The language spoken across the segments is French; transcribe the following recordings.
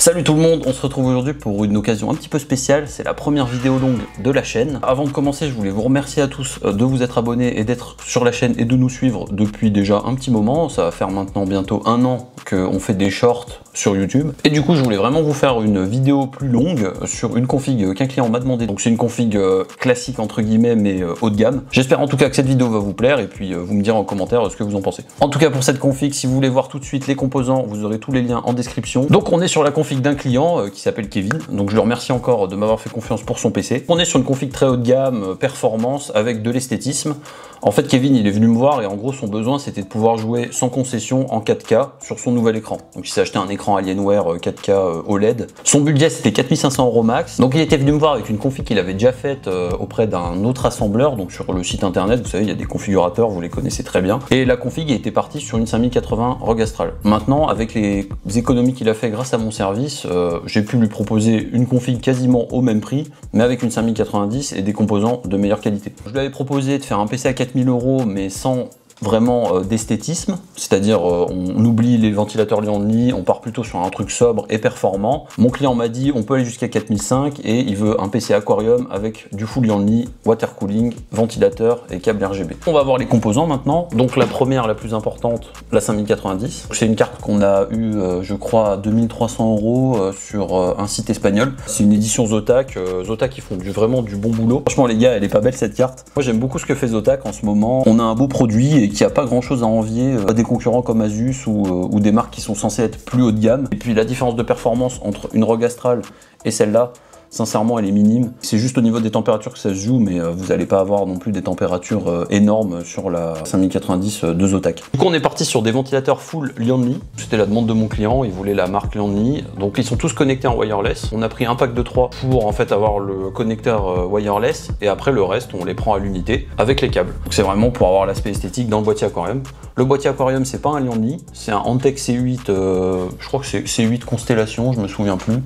Salut tout le monde, on se retrouve aujourd'hui pour une occasion un petit peu spéciale, c'est la première vidéo longue de la chaîne. Avant de commencer, je voulais vous remercier à tous de vous être abonnés et d'être sur la chaîne et de nous suivre depuis déjà un petit moment. Ça va faire maintenant bientôt 1 an qu'on fait des shorts sur YouTube. Et du coup, je voulais vraiment vous faire une vidéo plus longue sur une config qu'un client m'a demandé. Donc c'est une config classique entre guillemets mais haut de gamme. J'espère en tout cas que cette vidéo va vous plaire et puis vous me direz en commentaire ce que vous en pensez. En tout cas pour cette config, si vous voulez voir tout de suite les composants, vous aurez tous les liens en description. Donc on est sur la config d'un client qui s'appelle Kevin, donc je le remercie encore de m'avoir fait confiance pour son PC. On est sur une config très haut de gamme, performance, avec de l'esthétisme. En fait Kevin il est venu me voir et en gros son besoin c'était de pouvoir jouer sans concession en 4K sur son nouvel écran. Donc il s'est acheté un écran Alienware 4K OLED. Son budget c'était 4500 € max, donc il était venu me voir avec une config qu'il avait déjà faite auprès d'un autre assembleur, donc sur le site internet, vous savez il y a des configurateurs, vous les connaissez très bien. Et la config était partie sur une 5080 ROG Astral. Maintenant avec les économies qu'il a fait grâce à mon service, j'ai pu lui proposer une config quasiment au même prix, mais avec une 5090 et des composants de meilleure qualité. Je lui avais proposé de faire un PC à 4000 €, mais sans vraiment d'esthétisme, c'est-à-dire on oublie les ventilateurs Lian Li, on part plutôt sur un truc sobre et performant. Mon client m'a dit on peut aller jusqu'à 4005 et il veut un PC Aquarium avec du full Lian Li, water cooling, ventilateur et câble RGB. On va voir les composants maintenant. Donc la première, la plus importante, la 5090. C'est une carte qu'on a eu je crois à 2300 € sur un site espagnol. C'est une édition Zotac. Zotac ils font vraiment du bon boulot. Franchement les gars, elle est pas belle cette carte. Moi j'aime beaucoup ce que fait Zotac en ce moment. On a un beau produit et qui a pas grand chose à envier à des concurrents comme Asus ou des marques qui sont censées être plus haut de gamme. Et puis la différence de performance entre une ROG Astral et celle-là, sincèrement elle est minime. C'est juste au niveau des températures que ça se joue, mais vous n'allez pas avoir non plus des températures énormes sur la 5090 de Zotac. Du coup on est parti sur des ventilateurs full Lian Li. C'était la demande de mon client, il voulait la marque Lian Li. Donc ils sont tous connectés en wireless. On a pris un pack de 3 pour en fait avoir le connecteur wireless et après le reste on les prend à l'unité avec les câbles. Donc c'est vraiment pour avoir l'aspect esthétique dans le boîtier Aquarium. Le boîtier Aquarium c'est pas un Lian Li, c'est un Antec C8, je crois que c'est C8 Constellation, je me souviens plus.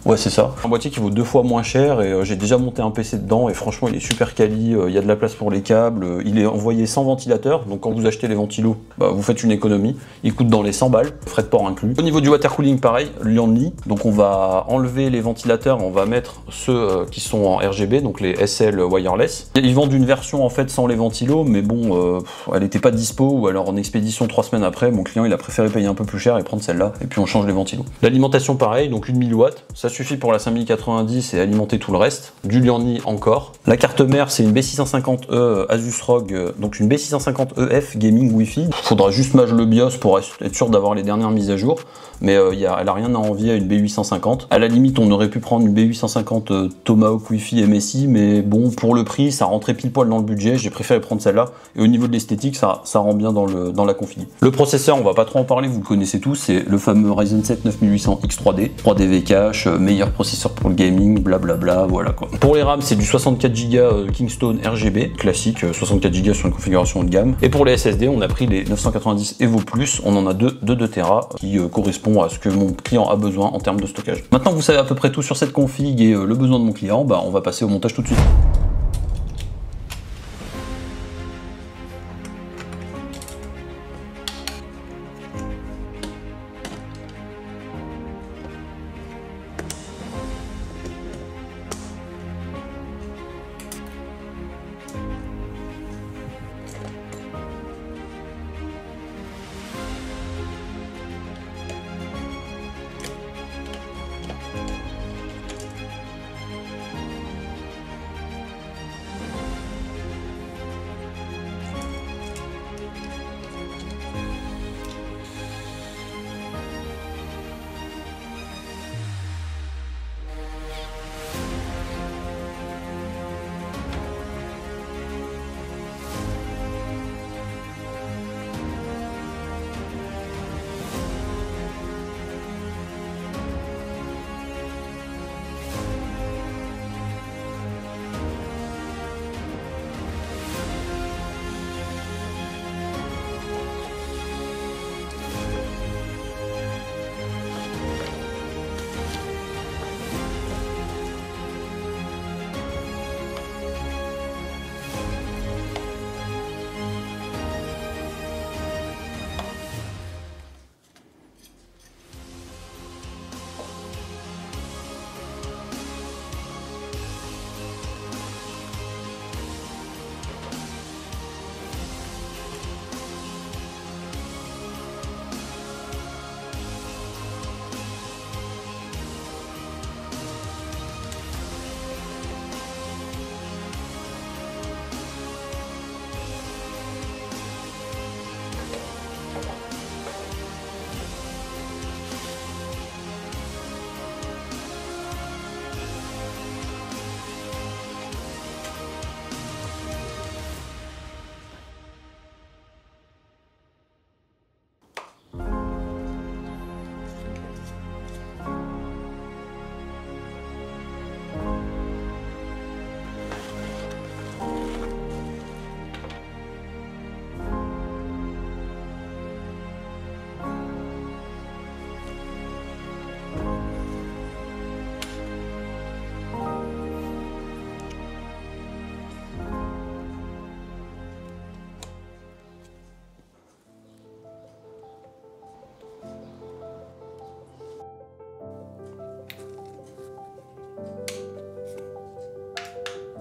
Ouais c'est ça. Un boîtier qui vaut 2 fois moins cher et j'ai déjà monté un PC dedans et franchement il est super quali, il y a de la place pour les câbles, il est envoyé sans ventilateur, donc quand vous achetez les ventilos, vous faites une économie, il coûte dans les 100 balles, frais de port inclus. Au niveau du water cooling pareil, Lian Li, donc on va enlever les ventilateurs, on va mettre ceux qui sont en RGB, donc les SL wireless. Ils vendent une version en fait sans les ventilos, mais bon, elle n'était pas dispo ou alors en expédition 3 semaines après, mon client il a préféré payer un peu plus cher et prendre celle-là, et puis on change les ventilos. L'alimentation pareil, donc une 1000 watts, ça suffit pour la 5090 et alimenter tout le reste. Du Lian Li encore. La carte mère c'est une B650E Asus ROG, donc une B650EF Gaming Wi-Fi. Faudra juste mage le BIOS pour être sûr d'avoir les dernières mises à jour, mais elle a rien à envier à une B850. À la limite on aurait pu prendre une B850 Tomahawk Wi-Fi MSI, mais bon pour le prix ça rentrait pile poil dans le budget, j'ai préféré prendre celle-là et au niveau de l'esthétique ça rend bien dans la config. Le processeur on va pas trop en parler, vous le connaissez tous, c'est le fameux Ryzen 7 9800 X3D, 3DV cache, meilleur processeur pour le gaming, blablabla, voilà quoi. Pour les RAM c'est du 64 Go Kingston RGB, classique, 64 Go sur une configuration haut de gamme. Et pour les SSD on a pris les 990 Evo Plus, on en a deux 2 Tera qui correspond à ce que mon client a besoin en termes de stockage. Maintenant que vous savez à peu près tout sur cette config et le besoin de mon client, on va passer au montage tout de suite.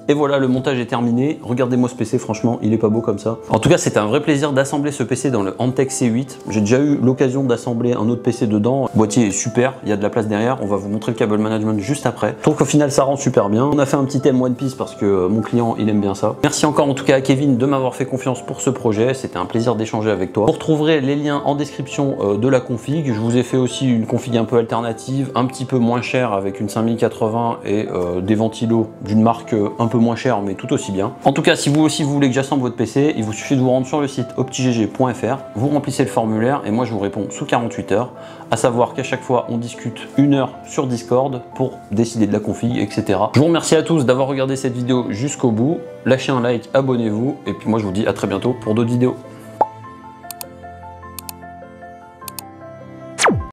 Et voilà, le montage est terminé. Regardez-moi ce PC, franchement, il est pas beau comme ça. En tout cas, c'était un vrai plaisir d'assembler ce PC dans le Antec C8. J'ai déjà eu l'occasion d'assembler un autre PC dedans. Le boîtier est super, il y a de la place derrière. On va vous montrer le cable management juste après. Je trouve qu'au final, ça rend super bien. On a fait un petit thème One Piece parce que mon client, il aime bien ça. Merci encore en tout cas à Kevin de m'avoir fait confiance pour ce projet. C'était un plaisir d'échanger avec toi. Vous retrouverez les liens en description de la config. Je vous ai fait aussi une config un peu alternative, un petit peu moins chère avec une 5080 et des ventilos d'une marque un peu moins chère mais tout aussi bien. En tout cas, si vous aussi vous voulez que j'assemble votre PC, il vous suffit de vous rendre sur le site optigg.fr, vous remplissez le formulaire et moi je vous réponds sous 48 heures. À savoir qu'à chaque fois on discute 1 heure sur Discord pour décider de la config, etc. Je vous remercie à tous d'avoir regardé cette vidéo jusqu'au bout. Lâchez un like, abonnez-vous et puis moi je vous dis à très bientôt pour d'autres vidéos.